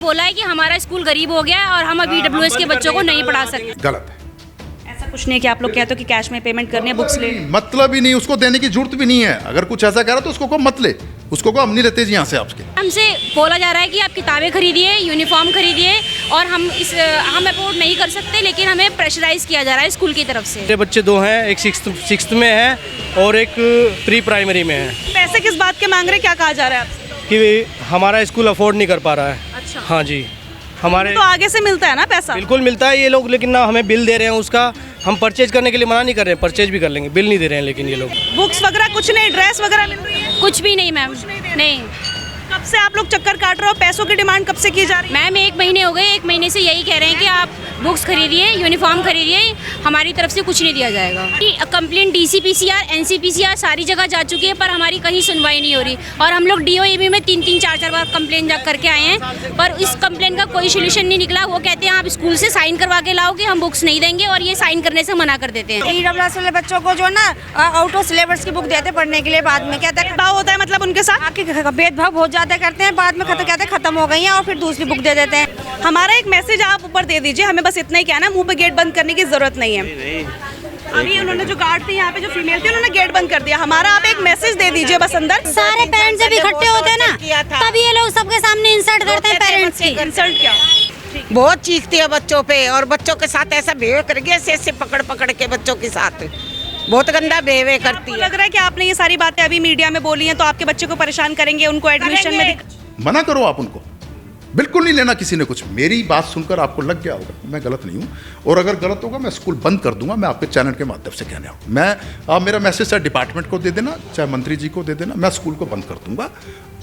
बोला है कि हमारा स्कूल गरीब हो गया है और हम अब ईडब्ल्यूएस के बच्चों को नहीं पढ़ा सकते। गलत है। ऐसा कुछ नहीं है कि आप लोग कहते हो कि कैश में पेमेंट करनी है, बुक्स ले। मतलब ही नहीं, उसको देने की जरूरत भी नहीं है। अगर कुछ ऐसा कह रहा तो उसको को मत ले, उसको को हम नहीं लेते जी यहाँ से आपके। हमसे बोला जा रहा है कि आप किताबें खरीदिए, यूनिफॉर्म खरीदिए और हम अफोर्ड नहीं कर सकते, लेकिन हमें प्रेशराइज किया जा रहा है स्कूल की तरफ से। मेरे बच्चे दो हैं, एक सिक्स्थ में है और एक प्री प्राइमरी में है। पैसे किस बात के मांग रहे हैं, क्या कहा जा रहा है आपसे? कि हमारा स्कूल अफोर्ड नहीं कर पा रहा है। अच्छा। हाँ जी, हमारे तो आगे से मिलता है ना पैसा? बिल्कुल मिलता है ये लोग, लेकिन ना हमें बिल दे रहे हैं उसका। हम परचेज करने के लिए मना नहीं कर रहे हैं, परचेज भी कर लेंगे, बिल नहीं दे रहे हैं लेकिन ये लोग। बुक्स वगैरह कुछ नहीं, ड्रेस वगैरह मिल रही है? कुछ भी नहीं मैम, नहीं। कब से आप लोग चक्कर काट रहे हो? पैसों की डिमांड कब से की जा रही है? मैम 1 महीने हो गए, 1 महीने से यही कह रहे हैं कि आप बुक्स खरीदिए, यूनिफॉर्म खरीदिए, हमारी तरफ से कुछ नहीं दिया जाएगा। कंप्लेंट DCPCR, NCPCR सारी जगह जा चुकी है, पर हमारी कहीं सुनवाई नहीं हो रही। और हम लोग DOAB में 3-3, 4-4 बार कंप्लेंट जा करके आए हैं, पर इस कंप्लेंट का कोई सोल्यूशन नहीं निकला। वो कहते हैं आप स्कूल से साइन करवा के लाओगे, हम बुक्स नहीं देंगे, और ये साइन करने से मना कर देते हैं। ईडब्ल्यूएस वाले बच्चों को जो ना आउट ऑफ सिलेबस की बुक देते पढ़ने के लिए, बाद में कहते हैं भाव होता है, मतलब उनके साथ आपके भेदभाव बहुत ज्यादा करते हैं, बाद में कहते हैं खत्म हो गई है और फिर दूसरी बुक दे देते हैं। हमारा एक मैसेज आप ऊपर दे दीजिए, हमें बस इतना ही कहना है, मुंह पे गेट बंद करने की जरूरत नहीं है। अभी उन्होंने जो गार्ड थे यहाँ पे, जो फीमेल थी, उन्होंने गेट बंद कर दिया। हमारा आप एक मैसेज दे दीजिए बस अंदर। सारे पेरेंट्स जब इकट्ठे होते हैं ना, तब ये लोग सबके सामने इंसल्ट करते हैं पेरेंट्स की। इंसल्ट क्या? बहुत चीखती है बच्चों पे, और बच्चों के साथ ऐसा बिहेव करके ऐसे पकड़ पकड़ के बच्चों के साथ बहुत गंदा बिहेव करती है। लग रहा है कि आपने ये सारी बातें अभी मीडिया में बोली हैं, तो आपके बच्चे को परेशान करेंगे, उनको एडमिशन में मना करो आप उनको, बिल्कुल नहीं लेना किसी ने कुछ। मेरी बात सुनकर आपको लग गया होगा मैं गलत नहीं हूँ, और अगर गलत होगा मैं स्कूल बंद कर दूंगा। मैं आपके चैनल के माध्यम से कहने आऊँ, मैं आप मेरा मैसेज चाहे डिपार्टमेंट को दे देना, चाहे मंत्री जी को दे देना, मैं स्कूल को बंद कर दूंगा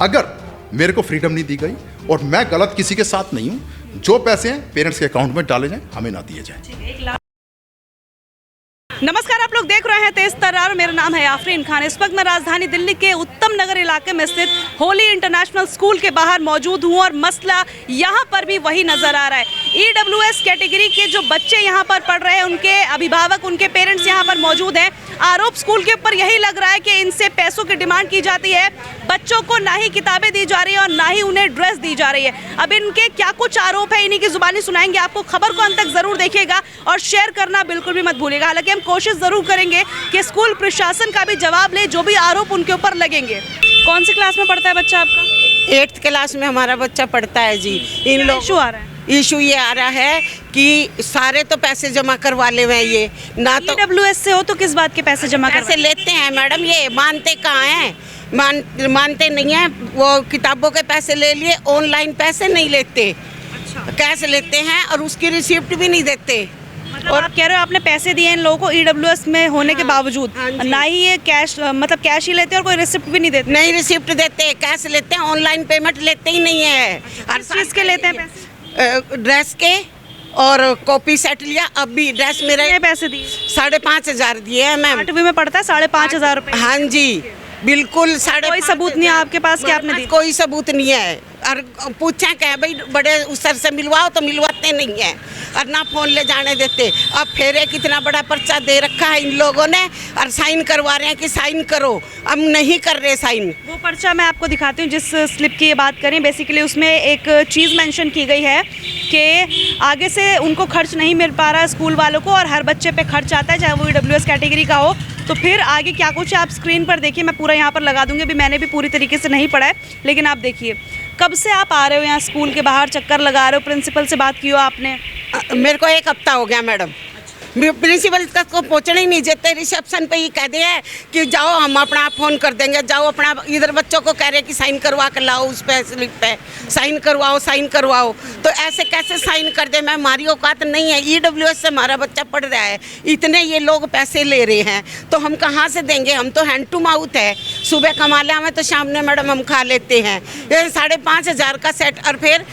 अगर मेरे को फ्रीडम नहीं दी गई। और मैं गलत किसी के साथ नहीं हूँ। जो पैसे हैं पेरेंट्स के अकाउंट में डाले जाएँ, हमें ना दिए जाए। नमस्कार, आप लोग देख रहे हैं तेज तर्रार। मेरा नाम है आफरीन खान। इस वक्त मैं राजधानी दिल्ली के उत्तम नगर इलाके में स्थित होली इंटरनेशनल स्कूल के बाहर मौजूद हूं, और मसला यहाँ पर भी वही नजर आ रहा है। ईडब्ल्यूएस कैटेगरी के जो बच्चे यहाँ पर पढ़ रहे हैं, उनके अभिभावक, उनके पेरेंट्स यहाँ पर मौजूद हैं। आरोप स्कूल के ऊपर यही लग रहा है कि इनसे पैसों की डिमांड की जाती है। बच्चों को ना ही किताबें दी जा रही है और ना ही उन्हें ड्रेस दी जा रही है। अब इनके क्या कुछ आरोप है, इन्हीं की जुबानी सुनाएंगे आपको। खबर को अंत तक जरूर देखिएगा और शेयर करना बिल्कुल भी मत भूलिएगा। हालांकि हम कोशिश जरूर करेंगे कि स्कूल प्रशासन का भी जवाब ले जो भी आरोप उनके ऊपर लगेंगे। कौन सी क्लास में पढ़ता है बच्चा आपका? 8th क्लास में हमारा बच्चा पढ़ता है जी। इन लोग इशू आ रहा है? इशू ये आ रहा है कि सारे तो पैसे जमा करवा ले हुए, ये ना तो ईडब्ल्यूएस से हो तो किस बात के पैसे जमा पैसे लेते हैं मैडम, ये मानते कहाँ हैं, मानते नहीं हैं। वो किताबों के पैसे ले लिए, ऑनलाइन पैसे नहीं लेते, कैश लेते हैं और उसकी रिसिप्ट भी नहीं देते। और आप कह रहे हो आपने पैसे दिए इन लोगों को ईडब्ल्यूएस में होने के बावजूद, ना ही ये कैश, मतलब कैश ही लेते हैं और कोई रिसिप्ट भी नहीं देते? नहीं रिसिप्ट देते, कैश लेते हैं, ऑनलाइन पेमेंट लेते ही नहीं है। हर चीज़ के लेते हैं पैसे? ड्रेस के और कॉपी सेट लिया। अब भी ड्रेस मेरे पैसे दिए? 5,500 दिए हैं मैम। 8वीं में पढ़ता है, 5,500 रुपए? हाँ जी बिल्कुल। कोई सबूत नहीं है आपके पास कि आपने दिए? कोई सबूत नहीं है। और पूछा क्या भाई, बड़े उस सर से मिलवाओ तो मिलवाते नहीं है, और ना फोन ले जाने देते। अब फेरे कितना बड़ा पर्चा दे रखा है इन लोगों ने, और साइन करवा रहे हैं कि साइन करो, अब नहीं कर रहे साइन। वो पर्चा मैं आपको दिखाती हूँ जिस स्लिप की ये बात करें। बेसिकली उसमें एक चीज़ मेंशन की गई है कि आगे से उनको खर्च नहीं मिल पा रहा है स्कूल वालों को, और हर बच्चे पे खर्च आता है, चाहे वो ईडब्ल्यूएस कैटेगरी का हो। तो फिर आगे क्या कुछ है आप स्क्रीन पर देखिए, मैं पूरा यहाँ पर लगा दूंगी। अभी मैंने भी पूरी तरीके से नहीं पढ़ा है, लेकिन आप देखिए। कब से आप आ रहे हो यहाँ स्कूल के बाहर, चक्कर लगा रहे हो? प्रिंसिपल से बात की हो आपने? मेरे को 1 हफ्ता हो गया मैडम। प्रिंसिपल तक को पहुँचने ही नहीं देते। रिसेप्शन पे ही कह दिया है कि जाओ हम अपना फ़ोन कर देंगे, जाओ अपना। इधर बच्चों को कह रहे कि साइन करवा कर लाओ, उस पे स्लिप पे साइन करवाओ। तो ऐसे कैसे साइन कर दे? मैं हमारी औकात नहीं है। ईडब्ल्यूएस से हमारा बच्चा पढ़ रहा है, इतने ये लोग पैसे ले रहे हैं, तो हम कहाँ से देंगे? हम तो हैंड टू माउथ है, सुबह कमा ले हमें तो शाम में मैडम हम खा लेते हैं। ये 5,500 का सेट, और फिर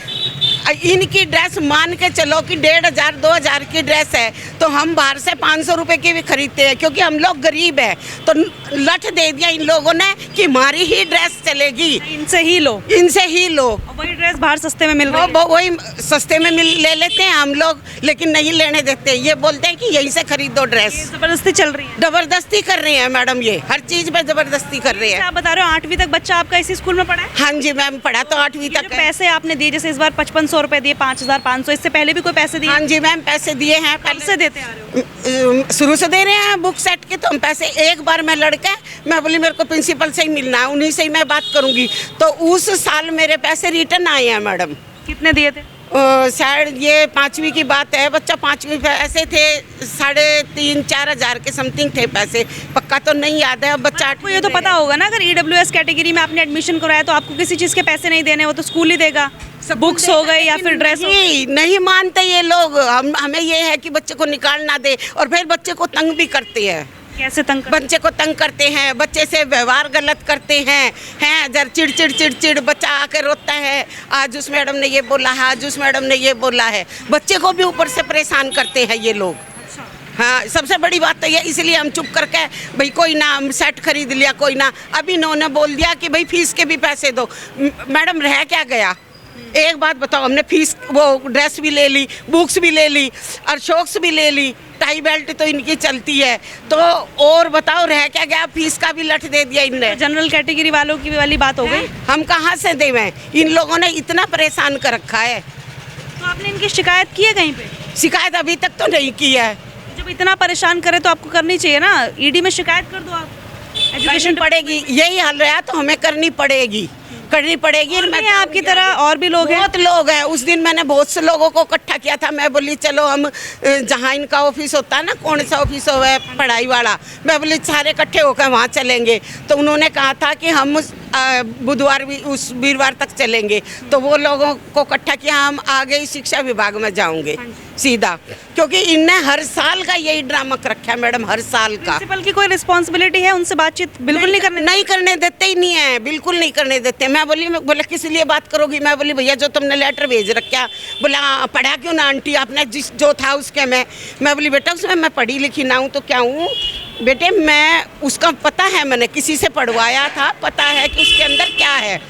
इनकी ड्रेस मान के चलो कि 1,500 2,000 की ड्रेस है, तो हम बाहर से 500 रुपए की भी खरीदते हैं, क्योंकि हम लोग गरीब हैं। तो लठ दे दिया इन लोगों ने कि हमारी ही ड्रेस चलेगी, इनसे ही लो, इनसे ही लो। और वही ड्रेस बाहर सस्ते में मिल रही है। वही सस्ते में ले लेते हैं हम लोग, लेकिन नहीं लेने देते। ये बोलते हैं कि यहीं से खरीदो ड्रेस। जबरदस्ती चल रही है। जबरदस्ती कर रहे हैं मैडम, ये हर चीज में जबरदस्ती कर रहे हैं। आप बता रहे हो 8वीं तक बच्चा आपका इसी स्कूल में पढ़ा है? हाँ जी मैम, पढ़ा तो 8वीं ये तक जो है। पैसे आपने दिए, जैसे इस बार 5500 रुपए दिए, 5500, इससे पहले भी कोई पैसे दिए? हाँ जी मैम, पैसे दिए हैं। कब से देते आ रहे हो? शुरू से दे रहे हैं बुक सेट के, तो हम पैसे एक बार मैं लड़के मैं बोली मेरे को प्रिंसिपल से ही मिलना है, उन्हीं से ही मैं बात करूंगी। तो उस साल मेरे पैसे रिटर्न आए हैं मैडम। कितने दिए थे? शायद ये 5वीं की बात है, बच्चा 5वीं पे ऐसे थे 3,500-4 हज़ार के समथिंग थे पैसे, पक्का तो नहीं याद है। अब बच्चा आपको ये तो पता होगा ना, अगर EWS कैटेगरी में आपने एडमिशन कराया तो आपको किसी चीज़ के पैसे नहीं देने, वो तो स्कूल ही देगा। बुक्स हो गए या फिर ड्रेस हो गई। नहीं मानते ये लोग। हमें ये है कि बच्चे को निकाल ना दे, और फिर बच्चे को तंग भी करते हैं। कैसे तंग करते? बच्चे को तंग करते हैं, बच्चे से व्यवहार गलत करते हैं जर चिड़ बच्चा आकर रोता है, आज उस मैडम ने ये बोला है, आज उस मैडम ने ये बोला है। बच्चे को भी ऊपर से परेशान करते हैं ये लोग। हाँ, सबसे बड़ी बात तो ये, इसलिए हम चुप करके भाई कोई ना, हम सेट खरीद लिया, कोई ना। अभी इन्होंने बोल दिया कि भाई फीस के भी पैसे दो। मैडम रह क्या गया? एक बात बताओ, हमने फीस, वो ड्रेस भी ले ली, बुक्स भी ले ली, और शॉक्स भी ले ली, टाई बेल्ट तो इनकी चलती है, तो और बताओ रह क्या गया? फीस का भी लठ दे दिया इनने। जनरल कैटेगरी वालों की वाली बात हो गई। हम कहाँ से देवें? इन लोगों ने इतना परेशान कर रखा है। तो आपने इनकी शिकायत की है कहीं पे? शिकायत अभी तक तो नहीं की है। जब इतना परेशान करे तो आपको करनी चाहिए ना, ED में शिकायत कर दो आप। करनी पड़ेगी, यही हाल रहा तो हमें करनी पड़ेगी। मैं आपकी तरह और भी लोग हैं। बहुत लोग हैं। उस दिन मैंने बहुत से लोगों को इकट्ठा किया था। मैं बोली चलो हम जहाँ इनका ऑफिस होता है ना, कौन सा ऑफिस हो है पढ़ाई वाला, मैं बोली सारे इकट्ठे होकर वहाँ चलेंगे। तो उन्होंने कहा था कि हम बुधवार भी उस वीरवार तक चलेंगे। तो वो लोगों को इकट्ठा किया, हम आगे शिक्षा विभाग में जाऊंगे सीधा, क्योंकि इनने हर साल का यही ड्रामा कर रखा है मैडम, हर साल का। प्रिंसिपल की कोई रिस्पॉन्सिबिलिटी है उनसे बातचीत बिल्कुल नहीं करने देते ही नहीं है, बिल्कुल नहीं करने देते। मैं बोला किस लिए बात करोगी? मैं बोली भैया जो तुमने लेटर भेज रखा, बोला पढ़ा क्यों ना आंटी आपने, जो था उसके में। मैं बोली बेटा उसमें मैं पढ़ी लिखी ना हूँ तो क्या हूँ बेटे, मैं उसका पता है, मैंने किसी से पढ़वाया था, पता है कि उसके अंदर क्या है।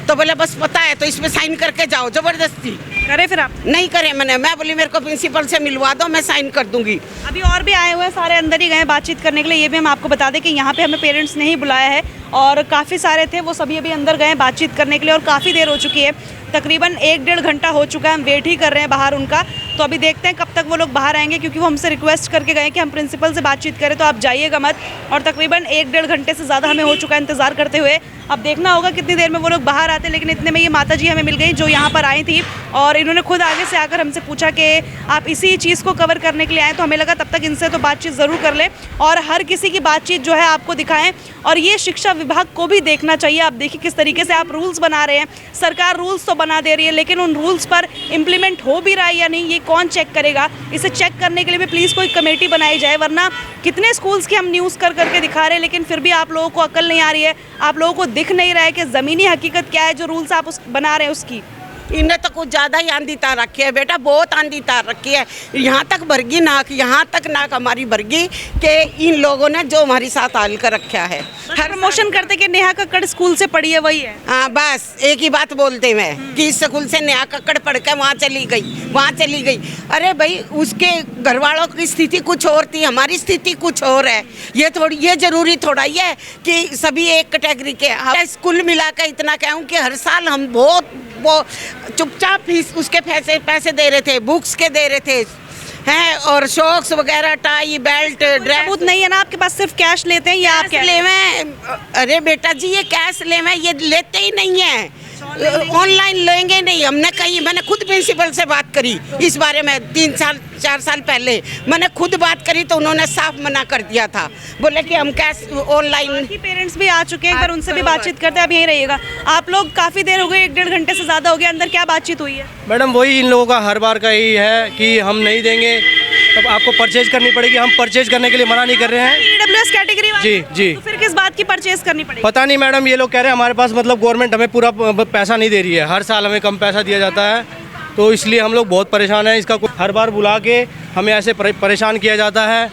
तो बोला बस पता है तो इसमें साइन करके जाओ। जबरदस्ती करे, फिर आप नहीं करे। मैं बोली मेरे को प्रिंसिपल से मिलवा दो, मैं साइन कर दूंगी। अभी और भी आए हुए हैं, सारे अंदर ही गए बातचीत करने के लिए। ये भी हम आपको बता दें कि यहाँ पे हमें पेरेंट्स ने ही बुलाया है, और काफ़ी सारे थे, वो सभी अभी अंदर गए बातचीत करने के लिए, और काफ़ी देर हो चुकी है, तकरीबन 1-1.5 घंटा हो चुका है। हम वेट ही कर रहे हैं बाहर उनका। तो अभी देखते हैं कब तक वो लोग बाहर आएंगे, क्योंकि वो हमसे रिक्वेस्ट करके गए कि हम प्रिंसिपल से बातचीत करें, तो आप जाइएगा मत। और तकरीबन 1-1.5 घंटे से ज़्यादा हमें हो चुका है इंतज़ार करते हुए। अब देखना होगा कितनी देर में वो लोग बाहर आते हैं। लेकिन इतने में ये माता जी हमें मिल गई जो यहाँ पर आई थी, और इन्होंने खुद आगे से आकर हमसे पूछा कि आप इसी चीज़ को कवर करने के लिए आए। तो हमें लगा तब तक इनसे तो बातचीत ज़रूर कर लें, और हर किसी की बातचीत जो है आपको दिखाएं। और ये शिक्षा विभाग को भी देखना चाहिए। आप देखिए किस तरीके से आप रूल्स बना रहे हैं। सरकार रूल्स तो बना दे रही है, लेकिन उन रूल्स पर इम्प्लीमेंट हो भी रहा है या नहीं, ये कौन चेक करेगा? इसे चेक करने के लिए भी प्लीज़ कोई कमेटी बनाई जाए, वरना कितने स्कूल्स की हम न्यूज़ कर करके दिखा रहे हैं, लेकिन फिर भी आप लोगों को अकल नहीं आ रही है, आप लोगों को दिख नहीं रहा है कि ज़मीनी हकीकत क्या है जो रूल्स आप बना रहे हैं उसकी। इन्हें तो कुछ ज़्यादा ही आंधी तार रखी है बेटा, बहुत आंधी तार रखी है। यहाँ तक भरगी नाक, यहाँ तक नाक हमारी भरगी कि इन लोगों ने जो हमारी साथ हाल कर रखा है। हर प्रमोशन करते कि नेहा कक्कड़ स्कूल से पढ़ी है, वही है। हाँ बस एक ही बात बोलते मैं कि इस स्कूल से नेहा कक्कड़ पढ़ के वहाँ चली गई। अरे भाई उसके घर वालों की स्थिति कुछ और थी, हमारी स्थिति कुछ और है। ये जरूरी थोड़ा ही है कि सभी एक कैटेगरी के। स्कूल मिला कर इतना कहूँ कि हर साल हम वो चुपचाप फीस उसके पैसे दे रहे थे, बुक्स के दे रहे थे हैं, और शॉक्स वगैरह, टाई बेल्ट, ड्रेस। सबूत नहीं है ना आपके पास? सिर्फ कैश लेते हैं या आप क्या ले में? अरे बेटा जी ये कैश ले में, ये लेते ही नहीं है, ऑनलाइन लेंगे नहीं। मैंने खुद प्रिंसिपल से बात करी इस बारे में 3-4 साल पहले मैंने खुद बात करी, तो उन्होंने साफ मना कर दिया था, बोले कि हम कैश ऑनलाइन। पेरेंट्स भी आ चुके हैं, एक बार उनसे भी बातचीत करते हैं। अब यहीं रहिएगा आप लोग, काफ़ी देर हो गई, 1-1.5 घंटे से ज़्यादा हो गया। अंदर क्या बातचीत हुई है? मैडम वही इन लोगों का हर बार का यही है कि हम नहीं देंगे, तब आपको परचेज करनी पड़ेगी। हम परचेज करने के लिए मना नहीं कर रहे हैं। EWS कैटेगरी वाले? जी। तो फिर किस बात की परचेज करनी पड़ेगी? पता नहीं मैडम, ये लोग कह रहे हैं हमारे पास मतलब गवर्नमेंट हमें पूरा पैसा नहीं दे रही है, हर साल हमें कम पैसा दिया जाता है, तो इसलिए हम लोग बहुत परेशान हैं। इसका हर बार बुला के हमें ऐसे परेशान किया जाता है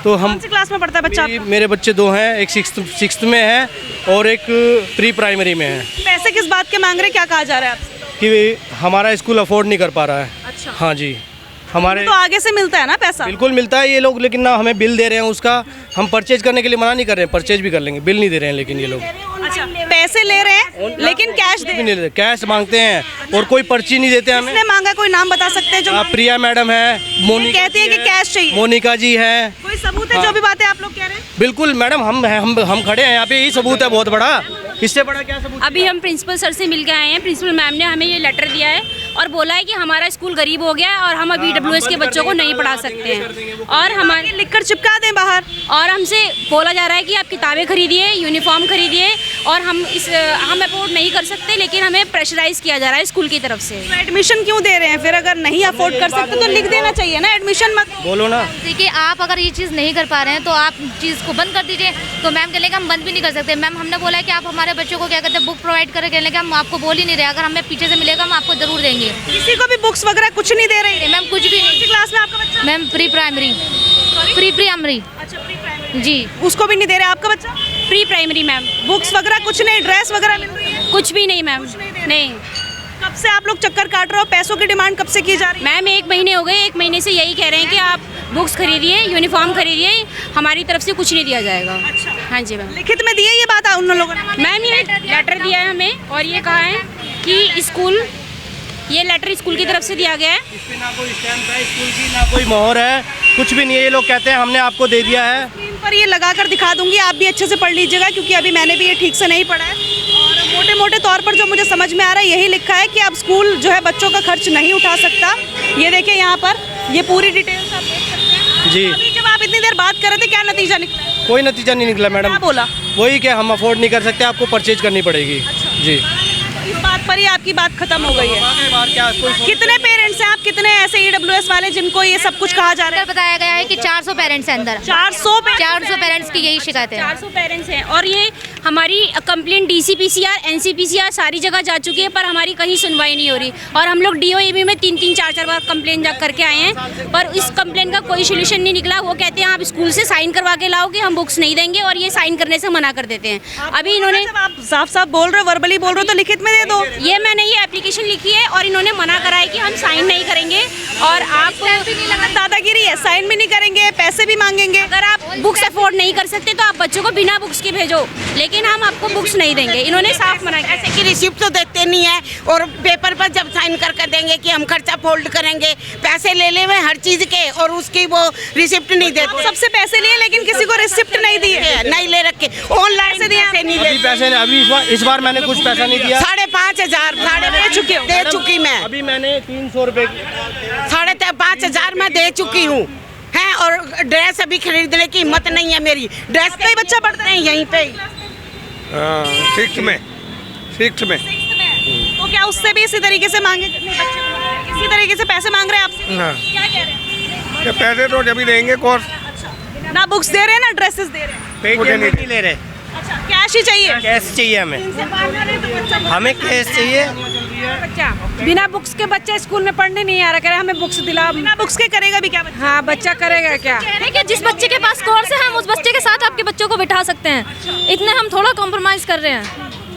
तो हम कौन सी क्लास में पढ़ता है बच्चा आपका? मेरे बच्चे 2 हैं, एक सिक्स्थ में है और एक प्री प्राइमरी में है। पैसे किस बात के मांग रहे हैं, क्या कहा जा रहा है आपसे? कि हमारा स्कूल अफोर्ड नहीं कर पा रहा है। अच्छा। हाँ जी, हमारे तो आगे से मिलता है ना पैसा? बिल्कुल मिलता है ये लोग, लेकिन ना हमें बिल दे रहे हैं उसका। हम परचेज करने के लिए मना नहीं कर रहे हैं, परचेज भी कर लेंगे, बिल नहीं दे रहे हैं लेकिन ये लोग। अच्छा, पैसे ले रहे हैं लेकिन कैश दे भी नहीं देते, कैश मांगते हैं और कोई पर्ची नहीं देते हमें। किसने मांगा, कोई नाम बता सकते हैं जो प्रिया मैडम है, मोनिका कहती है कि कैश चाहिए? मोनिका जी है। कोई सबूत है जो भी बातें आप लोग कह रहे हैं? बिल्कुल मैडम, हम खड़े हैं यहाँ पे, यही सबूत है बहुत बड़ा। इससे बड़ा क्या सबूत? अभी हम प्रिंसिपल सर से मिल के आए हैं। प्रिंसिपल मैम ने हमें ये लेटर दिया है और बोला है कि हमारा स्कूल गरीब हो गया है और हम अभी EWS के बच्चों को नहीं पढ़ा सकते हैं और हमारे लिखकर चिपका दें बाहर। और हमसे बोला जा रहा है कि आप किताबें खरीदिए, यूनिफॉर्म खरीदिए और हम अफोर्ड नहीं कर सकते, लेकिन हमें प्रेशराइज किया जा रहा है स्कूल की तरफ से। तो एडमिशन क्यों दे रहे हैं फिर? अगर नहीं अफोर्ड कर सकते तो लिख देना चाहिए ना, एडमिशन मत। बोलो ना। देखिए, आप अगर ये चीज़ नहीं कर पा रहे हैं तो आप चीज़ को बंद कर दीजिए। तो मैम कह लेंगे हम बंद भी नहीं कर सकते। मैम हमने बोला है कि आप हमारे बच्चों को क्या कहते हैं बुक प्रोवाइड करें, कह लेंगे हम आपको बोल ही नहीं रहे, अगर हमें पीछे से मिलेगा हम आपको जरूर देंगे। किसी को भी बुक्स वगैरह कुछ नहीं दे रही? मैम कुछ भी नहीं। क्लास में आपका बच्चा? मैम प्री प्राइमरी अच्छा, प्री प्राइमरी। जी, उसको भी नहीं दे रहे आपका बच्चा? Pre primary ma'am. बुक्स वगैरह कुछ नहीं, ड्रेस वगैरह मिल रही है? कुछ भी नहीं मैम, नहीं। कब से आप लोग चक्कर काट रहे हो? पैसों की डिमांड कब से की जा रही है? मैम 1 महीने हो गए, 1 महीने से यही कह रहे हैं कि आप बुक्स खरीदिए, यूनिफॉर्म खरीदिए, हमारी तरफ से कुछ नहीं दिया जाएगा। अच्छा। हाँ जी मैम। लिखित में दिए ये बात उन लोगों ने? मैम ये लेटर दिया है हमें और ये कहा है कि ये लेटर स्कूल की तरफ से दिया गया है। इस पे ना कोई स्टैम्प है स्कूल की, ना कोई मोहर है, कुछ भी नहीं है। ये लोग कहते हैं हमने आपको दे दिया है। स्क्रीन पर ये लगाकर दिखा दूंगी, आप भी अच्छे से पढ़ लीजिएगा क्योंकि अभी मैंने भी ये ठीक से नहीं पढ़ा है। और मोटे मोटे तौर पर जो मुझे समझ में आ रहा है यही लिखा है कि अब स्कूल जो है बच्चों का खर्च नहीं उठा सकता। ये देखिए यहाँ पर ये पूरी डिटेल्स आप देख सकते हैं। जी। अभी जब आप इतनी देर बात कर रहे थे क्या नतीजा निकला? कोई नतीजा नहीं निकला मैडम। क्या बोला? वही कि हम अफोर्ड नहीं कर सकते, आपको परचेज करनी पड़ेगी। जी, इस बात पर ही आपकी बात खत्म हो गई है। कितने पेरेंट्स हैं आप, कितने ऐसे EWS वाले जिनको ये सब कुछ कहा जा रहा है? बताया गया है कि 400 पेरेंट्स हैं अंदर। 400 पेरेंट्स की यही शिकायत है। 400 पेरेंट्स हैं और ये हमारी कंप्लेंट DCPCR, NCPCR सारी जगह जा चुकी है पर हमारी कहीं सुनवाई नहीं हो रही। और हम लोग DOEB में 3-3, 4-4 बार कंप्लेंट जा करके आए हैं पर इस कंप्लेंट का कोई सोल्यूशन नहीं निकला। वो कहते हैं आप स्कूल से साइन करवा के लाओ कि हम बुक्स नहीं देंगे और ये साइन करने से मना कर देते हैं। अभी इन्होंने जब आप साफ साफ बोल रहे हो, वर्बली बोल रहे हो तो लिखित में दे दो। ये मैंने ये एप्लीकेशन लिखी है और इन्होंने मना करा है कि हम साइन नहीं करेंगे और आप दादागिरी है, साइन भी नहीं करेंगे, पैसे भी मांगेंगे। अगर आप बुक्स अफोर्ड नहीं कर सकते तो आप बच्चों को बिना बुक्स के भेजो, लेकिन हम आपको बुक्स नहीं देंगे। इन्होंने साफ मना किया। ऐसे की रिसिप्ट तो देते नहीं है और पेपर पर जब साइन करके देंगे कि हम खर्चा फोल्ड करेंगे, पैसे ले ले हुए हर चीज के और उसकी वो रिसिप्ट नहीं देते। सबसे पैसे लिए लेकिन किसी को रिसिप्ट नहीं दी है, नहीं ले रखे, ऑनलाइन से दिए नहीं अभी पैसे अभी इस बार मैंने कुछ पैसा नहीं दिया। 5,500 दे चुके हो? दे चुकी मैं। अभी मैंने 300 रुपए 5,500 मैं दे चुकी हूँ हैं। और ड्रेस अभी खरीदने की हिम्मत नहीं है मेरी। ड्रेस पे ही बच्चा पढ़ता है यहीं पे ही। 6th में। तो क्या उससे भी इसी तरीके से मांगे? इसी तरीके से पैसे मांग रहे हैं आपसे? हाँ। क्या कह रहे हैं? ये पैसे तो जब ही देंगे कोर्स। ना बुक्स दे रहे हैं ना ड्रेसेस दे रहे हैं। मुझे नहीं ले रहे, अच्छा, कैश ही चाहिए? कैश चाहिए हमें कैश चाहिए। बिना बुक्स के बच्चे स्कूल में पढ़ने नहीं आ रहा, कह रहे हमें बुक्स दिला। बिना बुक्स के करेगा भी क्या बच्चा? हाँ, बच्चा करेगा क्या? देखिए, जिस बच्चे के पास कोर्स है हम उस बच्चे के साथ आपके बच्चों को बिठा सकते हैं। इतने हम थोड़ा कॉम्प्रोमाइज कर रहे हैं।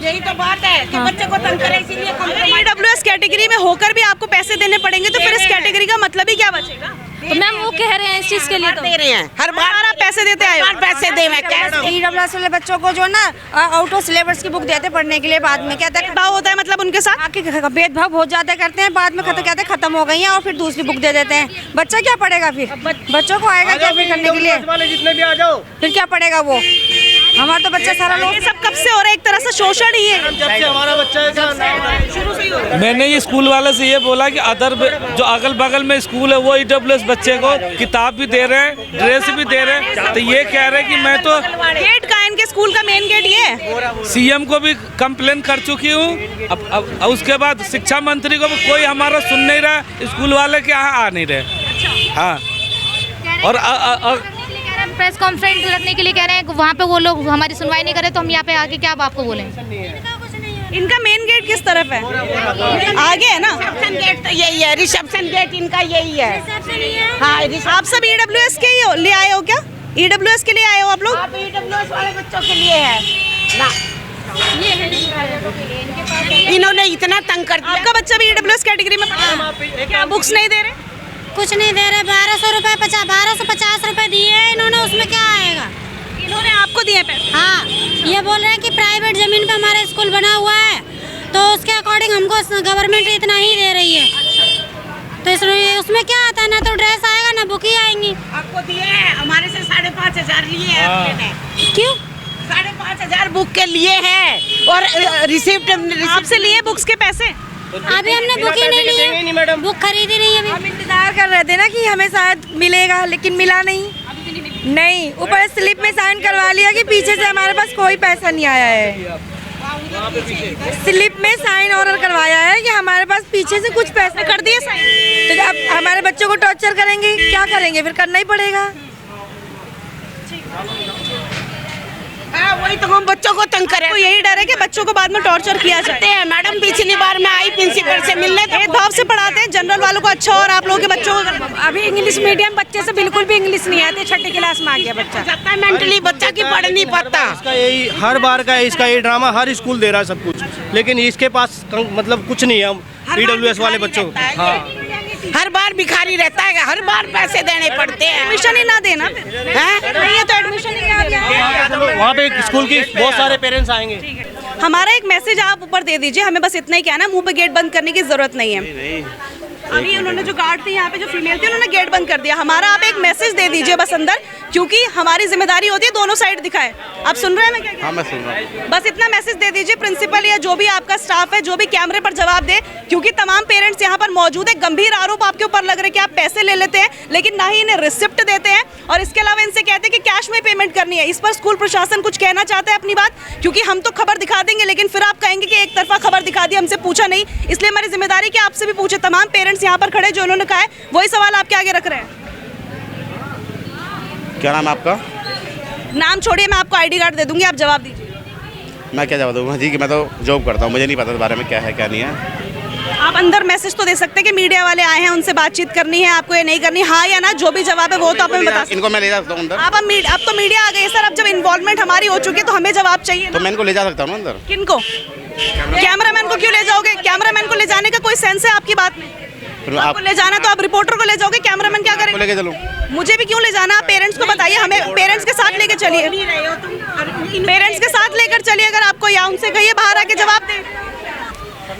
यही तो बात है कि बच्चे को तंग करे, इसीलिए EWS कैटेगरी में होकर भी आपको पैसे देने पड़ेंगे तो फिर इस कैटेगरी का मतलब ही क्या बचेगा? तो मैम वो कह रहे हैं इस चीज़ के लिए तो दे रहे हैं। हर बार आप पैसे देते आए हो? पैसे दे मैं कैश। EWS वाले बच्चों को जो ना आउट ऑफ सिलेबस की बुक देते पढ़ने के लिए, बाद में कहते हैं भाव होता है मतलब उनके साथ आके भेदभाव बहुत ज्यादा करते हैं, बाद में कहते हैं खत्म हो गई है और फिर दूसरी बुक दे देते हैं। बच्चा क्या पढ़ेगा फिर? बच्चों को आएगा क्या फिर करने के लिए? जितने भी आ जाओ, फिर क्या पढ़ेगा वो? हमारा तो बच्चा सारा लोग ये सब कब से हो रहा है? एक तरह से शोषण ही है। जब से हमारा बच्चा शुरू से ही हो रहा है। मैंने ये स्कूल वाले से ये बोला कि अदर जो अगल बगल में स्कूल है वो EWS बच्चे को किताब भी दे रहे हैं, ड्रेस भी दे रहे हैं, तो ये कह रहे हैं कि मैं तो गेट का इनके स्कूल का मेन गेट ये है। CM को भी कंप्लेन कर चुकी हूँ। अब उसके बाद शिक्षा मंत्री को भी कोई हमारा सुन नहीं रहा, स्कूल वाले के यहाँ आ नहीं रहे। हाँ, और प्रेस कॉन्फ्रेंस रखने के लिए कह रहे हैं, वहाँ पे वो लोग हमारी सुनवाई नहीं करे तो हम यहाँ पे आके क्या आपको बोलें? इनका मेन गेट किस तरफ है? आगे है ना? रिसेप्शन गेट तो यही है, रिसेप्शन गेट इनका यही है। हाँ, आप सब EWS के ही ले आए हो क्या? EWS के लिए आए हो आप लोग? आप EWS वाले बच्चों के लिए है ना, इन्होंने इतना तंग कर दिया। आपका बच्चा भी EWS कैटेगरी में पढ़ता है, क्या बुक्स नहीं दे रहे? कुछ नहीं दे रहे, 1250 रुपए दिए हैं इन्होंने, उसमें क्या आएगा? इन्होंने आपको दिए पैसे? हाँ, ये बोल रहे हैं कि प्राइवेट जमीन पे हमारा स्कूल बना हुआ है, तो उसके अकॉर्डिंग हमको गवर्नमेंट इतना ही दे रही है। तो इसमें उसमें क्या आता है, ना तो ड्रेस आएगा ना बुक ही आएंगी। आपको दिए हैं, हमारे से 5,500 लिए हैं आपने। क्यों? 5,500 बुक के लिए हैं और रिसिप्ट आपसे लिए बुक्स के पैसे? अभी हमने बुक ही नहीं ली, बुक खरीदी नहीं अभी। हम इंतजार कर रहे थे ना कि हमें शायद मिलेगा, लेकिन मिला नहीं। नहीं, ऊपर स्लिप में साइन करवा लिया कि पीछे से हमारे पास कोई पैसा नहीं आया है। स्लिप में साइन ऑर्डर करवाया है कि हमारे पास पीछे से कुछ पैसे कर दिए साइन। तो अब हमारे बच्चों को टॉर्चर करेंगे, क्या करेंगे, फिर करना ही पड़ेगा। वही तो हम बच्चों को तंग करें। तो यही डर है कि बच्चों को बाद में टॉर्चर किया जाए। मैडम पिछली बार मैं आई प्रिंसिपल से मिलने, भेदभाव से पढ़ाते हैं, जनरल वालों को अच्छा और आप लोगों के बच्चों को अभी इंग्लिश मीडियम बच्चे से बिल्कुल भी इंग्लिश नहीं आते, छठी क्लास में आ गया बच्चा। मेंटली बच्चा की पढ़ नहीं पाता। इसका यही हर बार का इसका ये ड्रामा, हर स्कूल दे रहा है सब कुछ, लेकिन इसके पास मतलब कुछ नहीं है EWS वाले बच्चों को। हाँ, हर बार भिखारी रहता है, हर बार पैसे देने पड़ते हैं। एडमिशन ही ना देना फिर, नहीं है तो एडमिशन ही आ गया। वहाँ पे स्कूल की बहुत सारे पेरेंट्स आएंगे। हमारा एक मैसेज आप ऊपर दे दीजिए, हमें बस इतना ही कहना है, मुंह पे गेट बंद करने की जरूरत नहीं है। अभी उन्होंने जो गार्ड थे यहाँ पे, जो फीमेल थी, उन्होंने गेट बंद कर दिया। हमारा आप एक मैसेज दे दीजिए बस अंदर, क्योंकि हमारी जिम्मेदारी होती है दोनों साइड दिखाए। आप सुन रहे हैं मैं क्या कह रही हूँ? हाँ मैं सुन रहा हूँ। बस इतना मैसेज दे दीजिए प्रिंसिपल या जो भी आपका स्टाफ है, जो भी कैमरे पर जवाब दे, क्योंकि तमाम पेरेंट्स यहाँ पर मौजूद है। गंभीर आरोप आपके ऊपर लग रहे हैं कि आप पैसे ले लेते हैं, लेकिन ना ही इन्हें रिसिप्ट देते हैं, और इसके अलावा इनसे कहते हैं कि कैश में पेमेंट करनी है। इस पर स्कूल प्रशासन कुछ कहना चाहता है अपनी बात, क्योंकि हम तो खबर दिखा देंगे, लेकिन फिर आप कहेंगे कि एक तरफा खबर दिखा दी, हमसे पूछा नहीं। इसलिए हमारी जिम्मेदारी कि आपसे भी पूछे। तमाम पेरेंट्स यहाँ पर खड़े जो उन्होंने कहा है, वही सवाल आपके आगे रख रहे हैं। क्या नाम है आपका? नाम छोड़िए, मैं आपको ID कार्ड दे दूंगी, आप जवाब दीजिए। मैं क्या जवाब दूँगा जी, कि मैं तो जॉब करता हूँ, मुझे नहीं पता इस बारे में क्या है क्या नहीं है। आप अंदर मैसेज तो दे सकते हैं कि मीडिया वाले आए हैं, उनसे बातचीत करनी है, आपको ये नहीं करनी, हाँ या ना, जो भी जवाब है वो तो आप हमें बता सकते हैं। इनको मैं ले जा सकता हूँ अंदर? अब तो मीडिया आ गई है सर, अब जब इन्वॉल्वमेंट हमारी हो चुकी है तो हमें जवाब चाहिए ना। तो मैं इनको ले जा सकता हूँ अंदर? किनको? कैमरामैन को क्यों ले जाओगे? कैमरामैन को ले जाने का कोई सेंस है आपकी बात में? आपको ले जाना तो आप रिपोर्टर को ले जाओगे, कैमरामैन क्या करेंगे? लेके चलूं? मुझे भी क्यों ले जाना? आप पेरेंट्स को बताइए, हमें पेरेंट्स के साथ लेकर चलिए, पेरेंट्स के साथ लेकर चलिए। अगर आपको या उनसे कहिए बाहर आके जवाब दें।